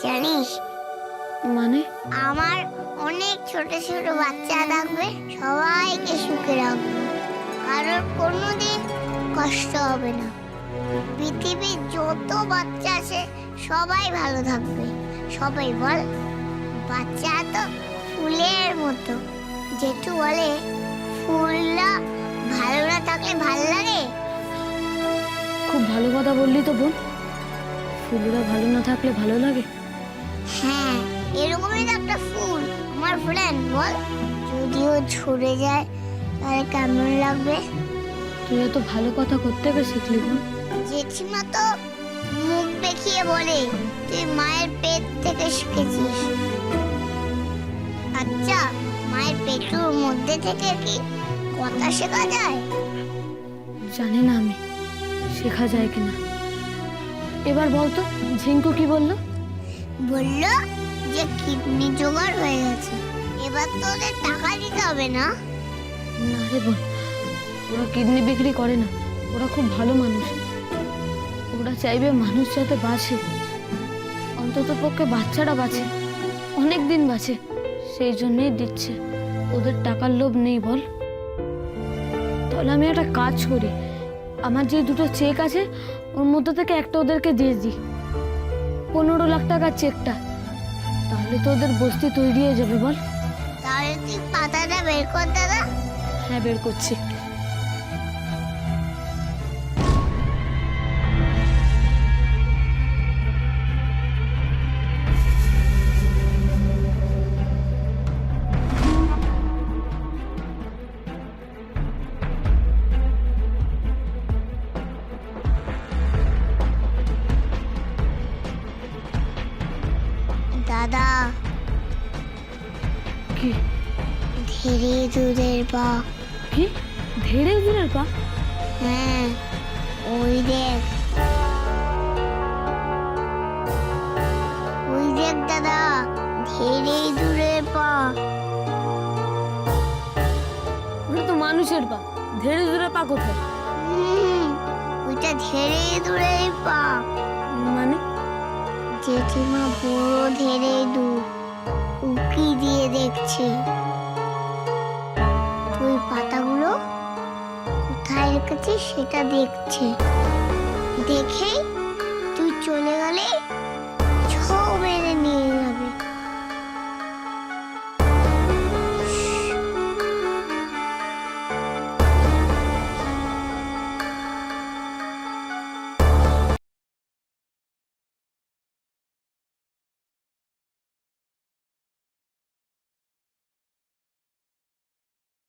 জানিস মানে? আমার অনেক ছোট ছোট বাচ্চা থাকবে, সবাইকে সুখে রাখবো, কারোর কোনোদিন কষ্ট হবে না। পৃথিবীর যত বাচ্চা আছে সবাই ভালো থাকবে। সবাই বল, বাচ্চা তো ফুলের মতো। জেঠু বলে ফুলরা ভালো না থাকলে ভাল লাগে। খুব ভালো কথা বললি তো বোন। ফুলরা ভালো না থাকলে ভালো লাগে? হ্যাঁ, এরকমই তো একটা ফুল আমার ফ্রেন্ড। বল, যদিও ঝরে যায় তাহলে কেমন লাগবে? তুই এত ভালো কথা করতে গিয়ে শিখলি বোন। জেঠিমা তো মুখ দেখিয়ে বলে তুই মায়ের পেট থেকে শিখেছিস। আচ্ছা, মায়ের পেটের মধ্যে থেকে কি কথা শেখা যায়? জানি না আমি শেখা যায় কিনা। এবার বলতো ঝিঙ্কু কি বললো? বললো যে কিডনি জোগাড় হয়ে গেছে, এবার তো ওদের টাকা দিতে হবে না। না রে বোন, ওরা কিডনি বিক্রি করে না। ওরা খুব ভালো মানুষ। ওরা চাইবে মানুষ যাতে বাঁচে, অন্তত পক্ষে বাচ্চারা বাঁচে, অনেক দিন বাঁচে, সেই জন্যই দিচ্ছে। ওদের টাকার লোভ নেই বল। তাহলে আমি একটা কাজ করি, আমার যে দুটো চেক আছে ওর মধ্যে থেকে একটা ওদেরকে দিয়ে দিই, 15 লাখ টাকার চেকটা। তাহলে তো ওদের বস্তি তৈরি হয়ে যাবে বল। তাহলে তুই পাতাটা বের কর দাদা। হ্যাঁ, বের করছি। দাদা, কি? ধীরে দুধের পা। কি? ধেড়ে দূরের পা? হ্যাঁ, ওই দেখ, ওই দেখ দাদা, ধীরে দূরের পা। ওটা তো মানুষের পা। ধেড়ে দূরের পা কোথায়? ওইটা ধীরে দূরের পা। মানে? জেঠিমা বড় ধীরে দূর উকি দিয়ে দেখছে তুই পাতাগুলো কোথায় রেখেছিস সেটা দেখছে। দেখেই